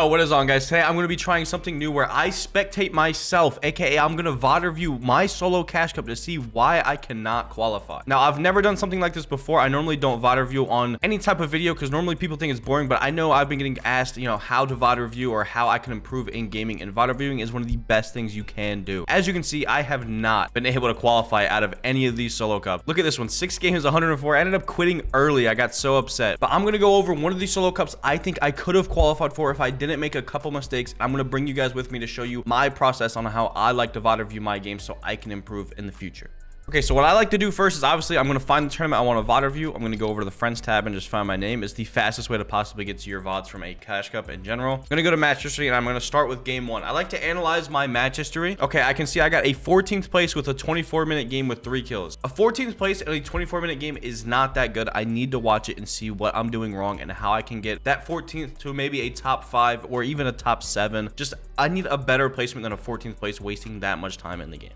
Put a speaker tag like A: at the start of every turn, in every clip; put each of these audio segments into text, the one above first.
A: Yo, what is on, guys? Today I'm going to be trying something new where I spectate myself, aka I'm going to VOD review my solo cash cup to see why I cannot qualify. Now, I've never done something like this before. I normally don't VOD review on any type of video because normally people think it's boring, but I know I've been getting asked, how to VOD review or how I can improve in gaming, and VOD reviewing is one of the best things you can do. As you can see, I have not been able to qualify out of any of these solo cups. Look at this one, 6 games, 104. I ended up quitting early. I got so upset, but I'm going to go over one of these solo cups I think I could have qualified for if I didn't make a couple mistakes. I'm going to bring you guys with me to show you my process on how I like to VOD review my game so I can improve in the future. Okay, so what I like to do first is obviously I'm going to find the tournament I want to VOD review. I'm going to go over to the friends tab and just find my name. It's the fastest way to possibly get to your VODs from a cash cup in general. I'm going to go to match history and I'm going to start with game 1. I like to analyze my match history. Okay, I can see I got a 14th place with a 24-minute game with 3 kills. A 14th place in a 24-minute game is not that good. I need to watch it and see what I'm doing wrong and how I can get that 14th to maybe a top 5 or even a top 7. Just I need a better placement than a 14th place wasting that much time in the game.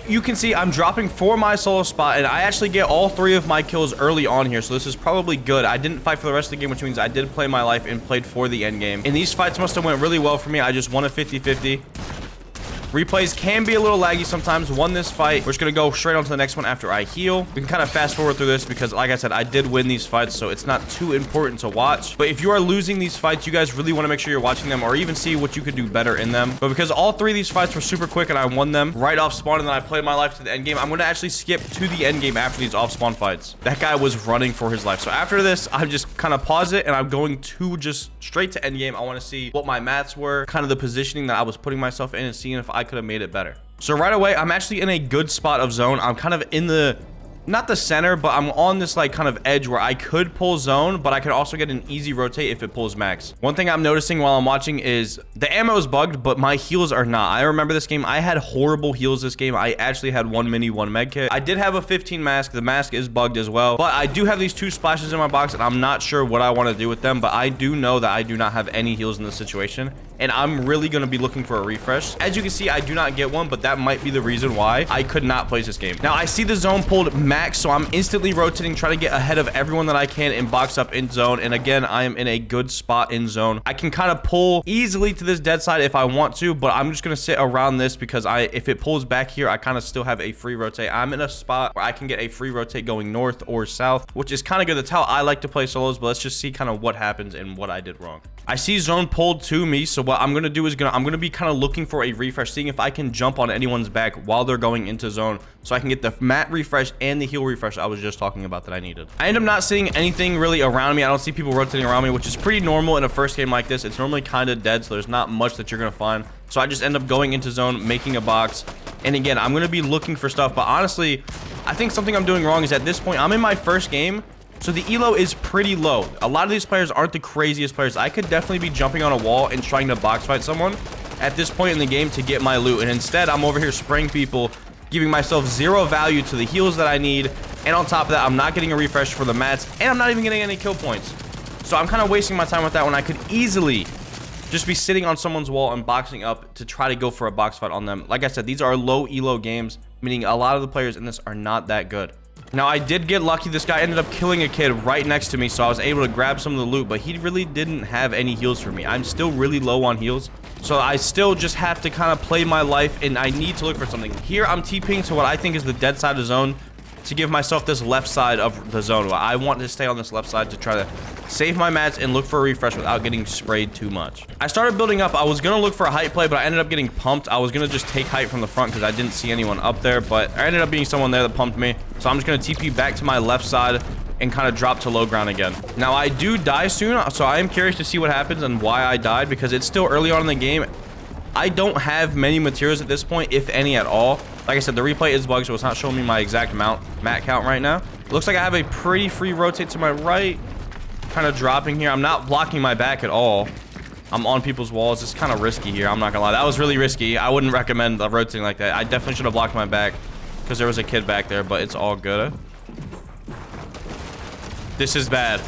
A: You can see I'm dropping for my solo spot, and I actually get all 3 of my kills early on here, so this is probably good. I didn't fight for the rest of the game, which means I did play my life and played for the end game. And these fights must have went really well for me. I just won a 50-50. Replays can be a little laggy sometimes. Won this fight. We're just going to go straight on to the next one after I heal. We can kind of fast forward through this because, like I said, I did win these fights, so it's not too important to watch. But if you are losing these fights, you guys really want to make sure you're watching them or even see what you could do better in them. But because all 3 of these fights were super quick and I won them right off spawn and then I played my life to the end game, I'm going to actually skip to the end game after these off spawn fights. That guy was running for his life. So after this, I just kind of pause it and I'm going to just straight to end game. I want to see what my mats were, kind of the positioning that I was putting myself in and seeing if I could have made it better. So right away, I'm actually in a good spot of zone. I'm kind of in the, not the center, but I'm on this like kind of edge where I could pull zone, but I could also get an easy rotate if it pulls max. One thing I'm noticing while I'm watching is the ammo is bugged, but my heals are not. I remember this game. I had horrible heals this game. I actually had 1 mini, 1 med kit. I did have a 15 mask. The mask is bugged as well, but I do have these 2 splashes in my box and I'm not sure what I want to do with them, but I do know that I do not have any heals in this situation. And I'm really going to be looking for a refresh. As you can see, I do not get one, but that might be the reason why I could not place this game. Now, I see the zone pulled max, so I'm instantly rotating, trying to get ahead of everyone that I can and box up in zone. And again, I am in a good spot in zone. I can kind of pull easily to this dead side if I want to, but I'm just going to sit around this because if it pulls back here, I kind of still have a free rotate. I'm in a spot where I can get a free rotate going north or south, which is kind of good. That's how I like to play solos, but let's just see kind of what happens and what I did wrong. I see zone pulled to me, so what I'm going to do is I'm going to be kind of looking for a refresh, seeing if I can jump on anyone's back while they're going into zone so I can get the mat refresh and the heal refresh I was just talking about that I needed. I end up not seeing anything really around me. I don't see people rotating around me, which is pretty normal in a first game like this. It's normally kind of dead, so there's not much that you're going to find. So I just end up going into zone, making a box. And again, I'm going to be looking for stuff, but honestly, I think something I'm doing wrong is at this point, I'm in my first game. So the elo is pretty low. A lot of these players aren't the craziest players. I could definitely be jumping on a wall and trying to box fight someone at this point in the game to get my loot. And instead, I'm over here spraying people, giving myself 0 value to the heals that I need. And on top of that, I'm not getting a refresh for the mats, and I'm not even getting any kill points. So I'm kind of wasting my time with that when I could easily just be sitting on someone's wall and boxing up to try to go for a box fight on them. Like I said, these are low elo games, meaning a lot of the players in this are not that good. Now, I did get lucky. This guy ended up killing a kid right next to me, so I was able to grab some of the loot, but he really didn't have any heals for me. I'm still really low on heals, so I still just have to kind of play my life, and I need to look for something. Here, I'm TPing to what I think is the dead side of zone to give myself this left side of the zone. I want to stay on this left side to try to save my mats and look for a refresh without getting sprayed too much. I started building up. I was going to look for a height play, but I ended up getting pumped. I was going to just take height from the front because I didn't see anyone up there, but I ended up being someone there that pumped me. So I'm just going to TP back to my left side and kind of drop to low ground again. Now, I do die soon, so I am curious to see what happens and why I died because it's still early on in the game. I don't have many materials at this point, if any at all. Like I said, the replay is bugged, so it's not showing me my exact mat count right now. Looks like I have a pretty free rotate to my right. Kind of dropping here. I'm not blocking my back at all. I'm on people's walls. It's kind of risky here. I'm not gonna lie. That was really risky. I wouldn't recommend rotating like that. I definitely should have blocked my back because there was a kid back there, but it's all good. This is bad.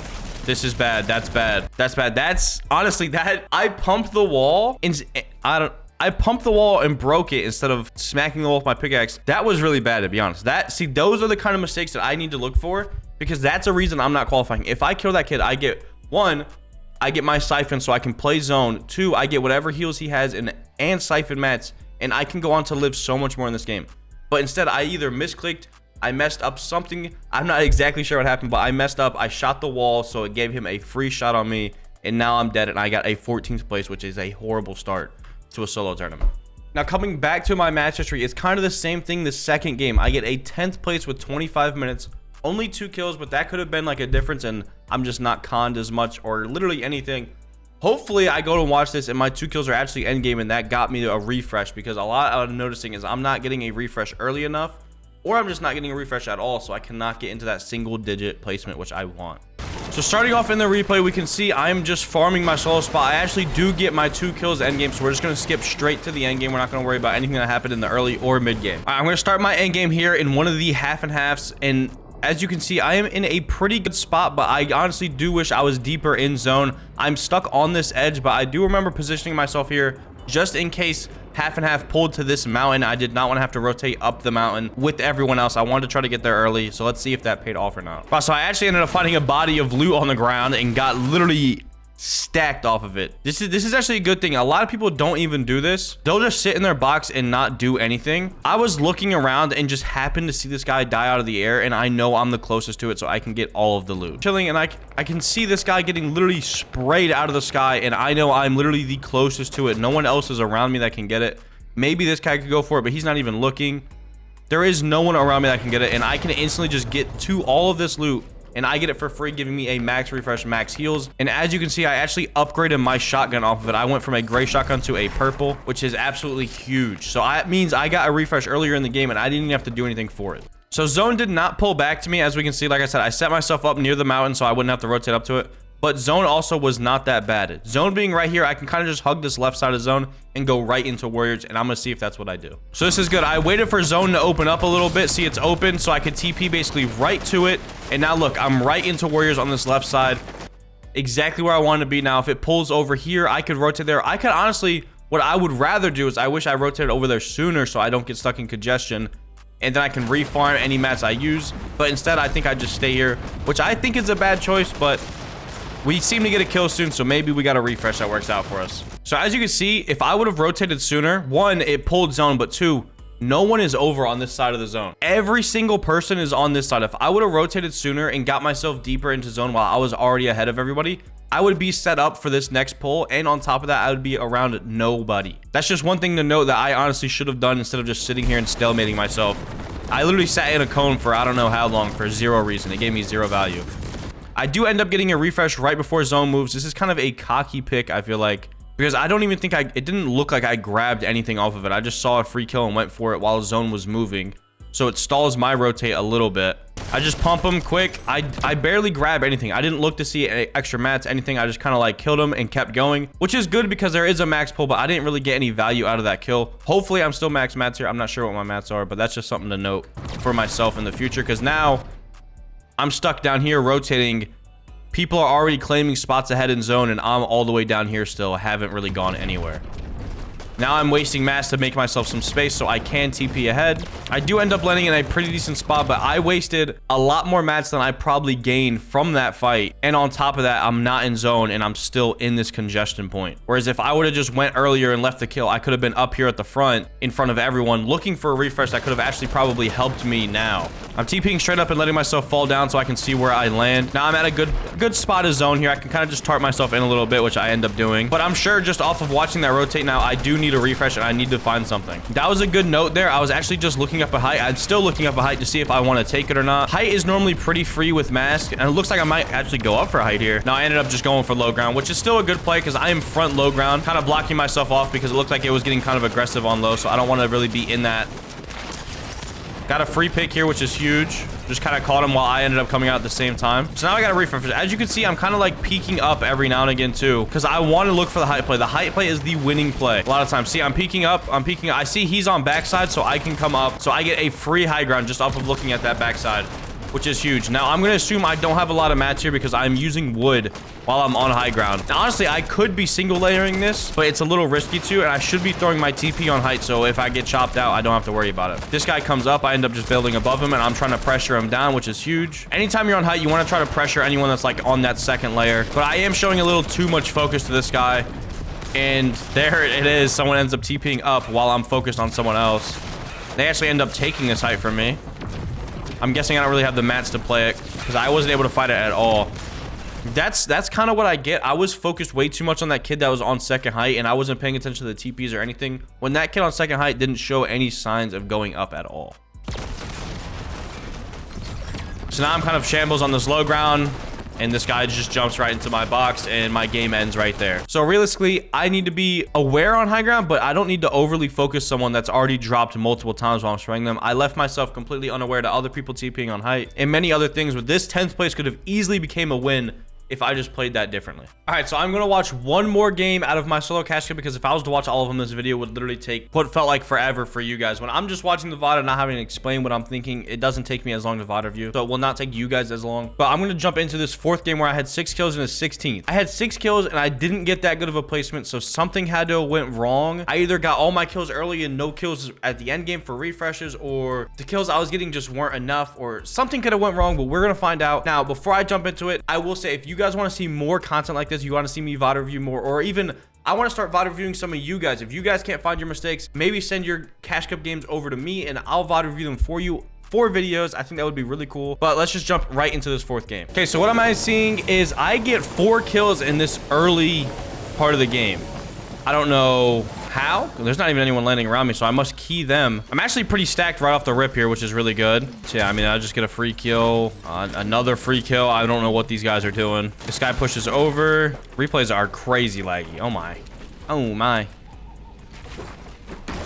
A: This is bad. That's bad. That's bad. That's honestly that I pumped the wall and I pumped the wall and broke it instead of smacking the wall with my pickaxe. That was really bad, to be honest. See, those are the kind of mistakes that I need to look for because that's a reason I'm not qualifying. If I kill that kid, I get one, I get my siphon so I can play zone. 2, I get whatever heals he has and siphon mats, and I can go on to live so much more in this game. But instead, I either misclicked, I messed up something. I'm not exactly sure what happened, but I messed up. I shot the wall, so it gave him a free shot on me, and now I'm dead, and I got a 14th place, which is a horrible start to a solo tournament. Now, coming back to my match history, it's kind of the same thing the second game. I get a 10th place with 25 minutes, only 2 kills, but that could have been like a difference, and I'm just not conned as much or literally anything. Hopefully, I go to watch this, and my 2 kills are actually endgame, and that got me a refresh, because a lot I'm noticing is I'm not getting a refresh early enough, or I'm just not getting a refresh at all, so I cannot get into that single-digit placement, which I want. So starting off in the replay, we can see I'm just farming my solo spot. I actually do get my 2 kills endgame, so we're just going to skip straight to the endgame. We're not going to worry about anything that happened in the early or mid game. All right, I'm going to start my endgame here in one of the half and halves, and as you can see, I am in a pretty good spot, but I honestly do wish I was deeper in zone. I'm stuck on this edge, but I do remember positioning myself here just in case half and half pulled to this mountain. I did not want to have to rotate up the mountain with everyone else. I wanted to try to get there early, so let's see if that paid off or not. Wow, so I actually ended up finding a body of loot on the ground and got literally stacked off of it. This is actually a good thing. A lot of people don't even do this. They'll just sit in their box and not do anything. I was looking around and just happened to see this guy die out of the air, and I know I'm the closest to it, so I can get all of the loot. Chilling, and I can see this guy getting literally sprayed out of the sky, and I know I'm literally the closest to it. No one else is around me that can get it. Maybe this guy could go for it, but he's not even looking. There is no one around me that can get it, and I can instantly just get to all of this loot, and I get it for free, giving me a max refresh, max heals. And as you can see, I actually upgraded my shotgun off of it. I went from a gray shotgun to a purple, which is absolutely huge. So that means I got a refresh earlier in the game, and I didn't even have to do anything for it. So zone did not pull back to me. As we can see, like I said, I set myself up near the mountain so I wouldn't have to rotate up to it. But zone also was not that bad. Zone being right here, I can kind of just hug this left side of zone and go right into warriors, and I'm gonna see if that's what I do. So this is good. I waited for zone to open up a little bit. See, it's open, so I could TP basically right to it. And now look, I'm right into warriors on this left side, exactly where I want to be. Now if it pulls over here, I could rotate there. I could honestly, what I would rather do is I wish I rotated over there sooner so I don't get stuck in congestion, and then I can refarm any mats I use. But instead, I think I just stay here, which I think is a bad choice, but we seem to get a kill soon, so maybe we got a refresh that works out for us. So as you can see, if I would have rotated sooner, 1, it pulled zone, but 2, no one is over on this side of the zone. Every single person is on this side. If I would have rotated sooner and got myself deeper into zone while I was already ahead of everybody, I would be set up for this next pull, and on top of that, I would be around nobody. That's just one thing to note that I honestly should have done instead of just sitting here and stalemating myself. I literally sat in a cone for I don't know how long for 0 reason. It gave me 0 value. I do end up getting a refresh right before zone moves. This is kind of a cocky pick, I feel like, because I don't even think it didn't look like I grabbed anything off of it. I just saw a free kill and went for it while zone was moving. So it stalls my rotate a little bit. I just pump him quick. I barely grab anything. I didn't look to see any extra mats, anything. I just kind of like killed him and kept going, which is good because there is a max pull, but I didn't really get any value out of that kill. Hopefully I'm still max mats here. I'm not sure what my mats are, but that's just something to note for myself in the future, because now I'm stuck down here rotating. People are already claiming spots ahead in zone, and I'm all the way down here still. I haven't really gone anywhere. Now I'm wasting mass to make myself some space so I can TP ahead. I do end up landing in a pretty decent spot, but I wasted a lot more mats than I probably gained from that fight. And on top of that, I'm not in zone, and I'm still in this congestion point. Whereas if I would have just went earlier and left the kill, I could have been up here at the front in front of everyone looking for a refresh that could have actually probably helped me now. I'm TPing straight up and letting myself fall down so I can see where I land. Now I'm at a good spot of zone here. I can kind of just tart myself in a little bit, which I end up doing. But I'm sure just off of watching that rotate now, I do need a refresh, and I need to find something. That was a good note there. I was actually just looking up a height. I'm still looking up a height to see if I want to take it or not. Height is normally pretty free with mask, and it looks like I might actually go up for height here. Now I ended up just going for low ground, which is still a good play because I am front low ground, kind of blocking myself off because it looked like it was getting kind of aggressive on low, so I don't want to really be in that. Got a free pick here, which is huge. Just kind of caught him while I ended up coming out at the same time. So now I got a refresh. As you can see, I'm kind of like peeking up every now and again too, because I want to look for the height play. The height play is the winning play a lot of times. See, I'm peeking up. I'm peeking up. I see he's on backside, so I can come up. So I get a free high ground just off of looking at that backside. which is huge. Now, I'm going to assume I don't have a lot of mats here because I'm using wood while I'm on high ground. Now, honestly, I could be single layering this, but it's a little risky too, and I should be throwing my TP on height, so if I get chopped out, I don't have to worry about it. This guy comes up, I end up just building above him, and I'm trying to pressure him down, which is huge. Anytime you're on height, you want to try to pressure anyone that's like on that second layer, but I am showing a little too much focus to this guy, and there it is. Someone ends up TPing up while I'm focused on someone else. They actually end up taking this height from me. I'm guessing I don't really have the mats to play it because I wasn't able to fight it at all. That's kind of what I get. I was focused way too much on that kid that was on second height, and I wasn't paying attention to the TPs or anything when that kid on second height didn't show any signs of going up at all. So now I'm kind of shambles on this low ground, and this guy just jumps right into my box, and my game ends right there. So realistically, I need to be aware on high ground, but I don't need to overly focus someone that's already dropped multiple times while I'm spraying them. I left myself completely unaware to other people TPing on height and many other things, but this 10th place could have easily became a win if I just played that differently. All right, so I'm gonna watch one more game out of my solo cash cup because if I was to watch all of them, this video would literally take what felt like forever for you guys. When I'm just watching the VOD and not having to explain what I'm thinking, it doesn't take me as long to VOD review, so it will not take you guys as long. But I'm gonna jump into this fourth game where I had 6 kills and a 16th. I had 6 kills and I didn't get that good of a placement, so something had to have went wrong. I either got all my kills early and no kills at the end game for refreshes, or the kills I was getting just weren't enough, or something could have went wrong, but we're gonna find out. Now, before I jump into it, I will say, if you guys want to see more content like this, you want to see me VOD review more, or even I want to start VOD reviewing some of you guys. If you guys can't find your mistakes, maybe send your cash cup games over to me and I'll VOD review them for you. 4 videos. I think that would be really cool. But let's just jump right into this fourth game. Okay, so what am I seeing is I get 4 kills in this early part of the game. I don't know how. There's not even anyone landing around me, so I must key them. I'm actually pretty stacked right off the rip here, which is really good. So yeah, I mean, I'll just get a free kill, another free kill. I don't know what these guys are doing. This guy pushes over. Replays are crazy laggy. Oh my. Oh my.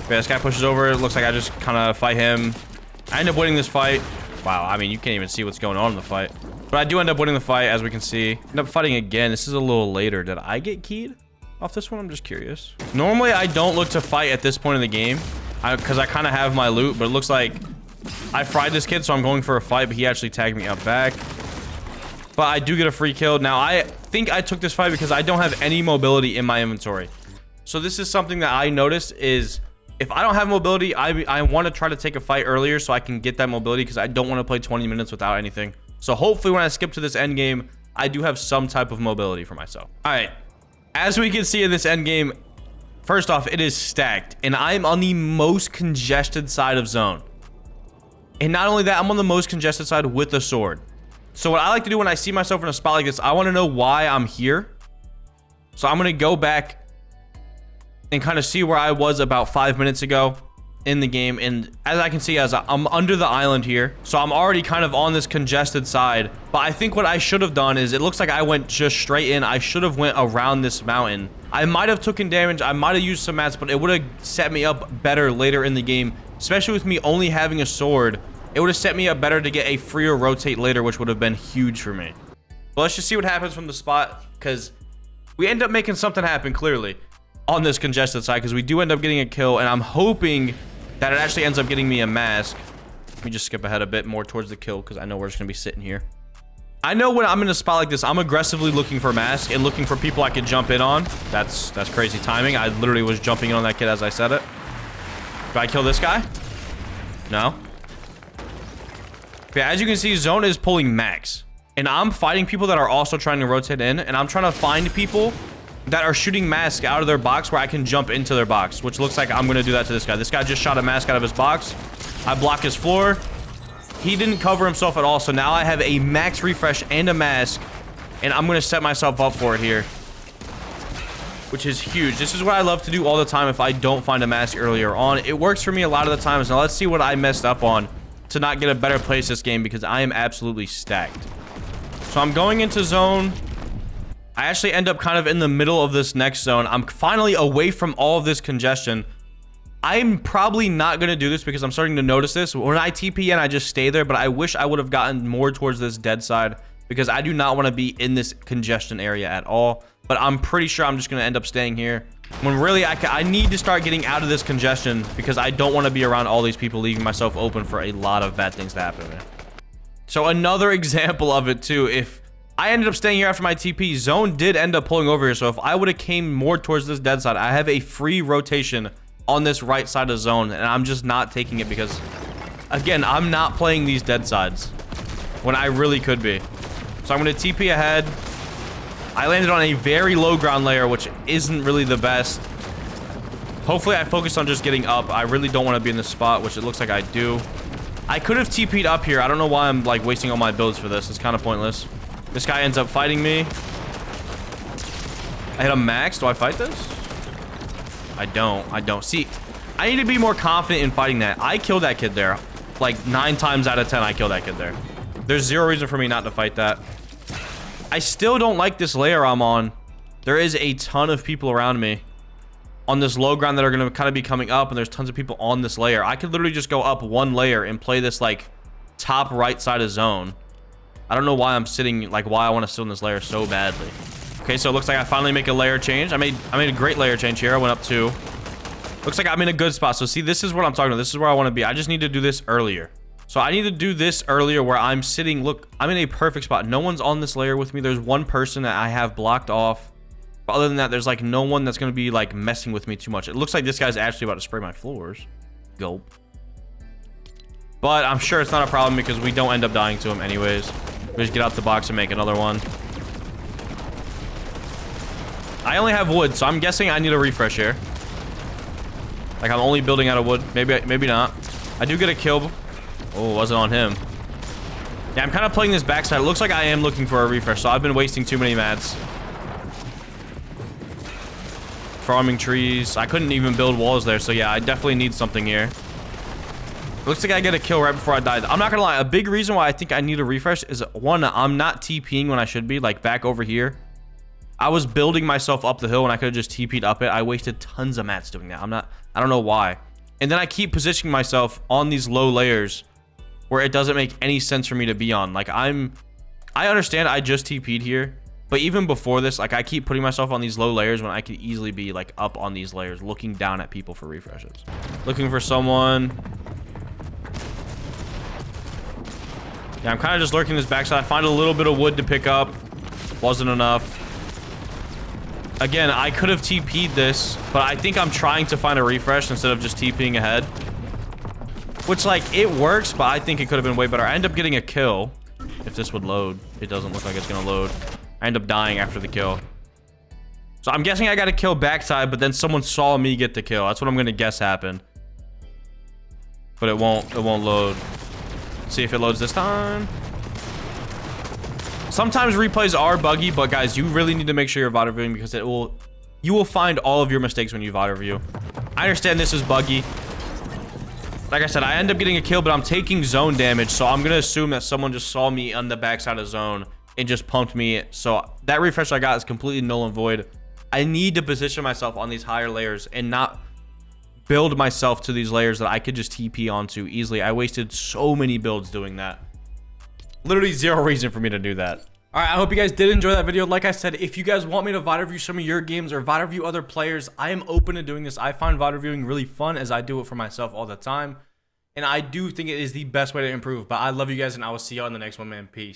A: Okay, this guy pushes over. It looks like I just kind of fight him. I end up winning this fight. Wow, I mean, you can't even see what's going on in the fight. But I do end up winning the fight, as we can see. End up fighting again. This is a little later. Did I get keyed off this one? I'm just curious. Normally, I don't look to fight at this point in the game because I kind of have my loot, but it looks like I fried this kid, so I'm going for a fight, but he actually tagged me up back. But I do get a free kill. Now, I think I took this fight because I don't have any mobility in my inventory. So this is something that I noticed is if I don't have mobility, I want to try to take a fight earlier so I can get that mobility because I don't want to play 20 minutes without anything. So hopefully when I skip to this end game, I do have some type of mobility for myself. All right. As we can see in this end game, first off, it is stacked, and I'm on the most congested side of zone. And not only that, I'm on the most congested side with a sword. So what I like to do when I see myself in a spot like this, I want to know why I'm here. So I'm going to go back and kind of see where I was about 5 minutes ago in the game. And as I can see, as I'm under the island here, so I'm already kind of on this congested side. But I think what I should have done is, it looks like I went just straight in. I should have went around this mountain. I might have taken damage. I might have used some mats, but it would have set me up better later in the game, especially with me only having a sword. It would have set me up better to get a freer rotate later, which would have been huge for me. But let's just see what happens from the spot, because we end up making something happen clearly on this congested side, because we do end up getting a kill, and I'm hoping that it actually ends up getting me a mask. Let me just skip ahead a bit more towards the kill, because I know we're just going to be sitting here. I know when I'm in a spot like this, I'm aggressively looking for mask and looking for people I can jump in on. That's crazy timing. I literally was jumping in on that kid as I said it. Did I kill this guy? No. Yeah, as you can see, zone is pulling max, and I'm fighting people that are also trying to rotate in, and I'm trying to find people that are shooting mask out of their box where I can jump into their box, which looks like I'm going to do that to this guy. This guy just shot a mask out of his box. I block his floor. He didn't cover himself at all, so now I have a max refresh and a mask, and I'm going to set myself up for it here, which is huge. This is what I love to do all the time if I don't find a mask earlier on. It works for me a lot of the times. Now let's see what I messed up on to not get a better place this game, because I am absolutely stacked. So I'm going into zone. I actually end up kind of in the middle of this next zone. I'm finally away from all of this congestion. I'm probably not going to do this because I'm starting to notice this. When I TP in, I just stay there, but I wish I would have gotten more towards this dead side because I do not want to be in this congestion area at all. But I'm pretty sure I'm just going to end up staying here. When really I need to start getting out of this congestion because I don't want to be around all these people, leaving myself open for a lot of bad things to happen to me. So another example of it too. If I ended up staying here after my TP, zone did end up pulling over here. So if I would have came more towards this dead side, I have a free rotation on this right side of zone, and I'm just not taking it because, again, I'm not playing these dead sides when I really could be. So I'm going to TP ahead. I landed on a very low ground layer, which isn't really the best. Hopefully I focused on just getting up. I really don't want to be in this spot, which it looks like I do. I could have TP'd up here. I don't know why I'm like wasting all my builds for this. It's kind of pointless. This guy ends up fighting me. I hit a max. Do I fight this? I don't. See, I need to be more confident in fighting that. I killed that kid there. Like 9 times out of 10, I killed that kid there. There's zero reason for me not to fight that. I still don't like this layer I'm on. There is a ton of people around me on this low ground that are going to kind of be coming up, and there's tons of people on this layer. I could literally just go up 1 layer and play this like top right side of zone. I don't know why I'm sitting, like why I want to sit on this layer so badly. Okay, so it looks like I finally make a layer change. I made a great layer change here. I went up 2. Looks like I'm in a good spot. So see, this is what I'm talking about. This is where I want to be. I just need to do this earlier. So I need to do this earlier where I'm sitting. Look, I'm in a perfect spot. No one's on this layer with me. There's one person that I have blocked off. But other than that, there's like no one that's going to be like messing with me too much. It looks like this guy's actually about to spray my floors. Gulp. But I'm sure it's not a problem because we don't end up dying to him anyways. We just get out the box and make another one. I only have wood, so I'm guessing I need a refresh here. Like I'm only building out of wood. Maybe not. I do get a kill. Oh, it wasn't on him. Yeah, I'm kind of playing this backside. It looks like I am looking for a refresh, so I've been wasting too many mats. Farming trees. I couldn't even build walls there, so yeah, I definitely need something here. Looks like I get a kill right before I died. I'm not gonna lie, a big reason why I think I need a refresh is, one, I'm not TPing when I should be, like back over here. I was building myself up the hill when I could have just TP'd up it. I wasted tons of mats doing that. I don't know why. And then I keep positioning myself on these low layers where it doesn't make any sense for me to be on. Like I understand I just TP'd here, but even before this, like I keep putting myself on these low layers when I could easily be like up on these layers, looking down at people for refreshes. Looking for someone. Yeah, I'm kind of just lurking this backside. I find a little bit of wood to pick up. Wasn't enough. Again, I could have TP'd this, but I think I'm trying to find a refresh instead of just TPing ahead. Which, like, it works, but I think it could have been way better. I end up getting a kill. If this would load. It doesn't look like it's going to load. I end up dying after the kill. So I'm guessing I got a kill backside, but then someone saw me get the kill. That's what I'm going to guess happened. But it won't load. See if it loads this time. Sometimes replays are buggy, but guys, you really need to make sure you're VOD reviewing because you will find all of your mistakes when you VOD review. I understand this is buggy. Like I said, I end up getting a kill, but I'm taking zone damage, so I'm gonna assume that someone just saw me on the backside of zone and just pumped me. So that refresh I got is completely null and void. I need to position myself on these higher layers and not build myself to these layers that I could just TP onto easily. I wasted so many builds doing that. Literally zero reason for me to do that. All right, I hope you guys did enjoy that video. Like I said, if you guys want me to VOD review some of your games or VOD review other players, I am open to doing this. I find VOD reviewing really fun as I do it for myself all the time. And I do think it is the best way to improve. But I love you guys, and I will see you on the next one, man. Peace.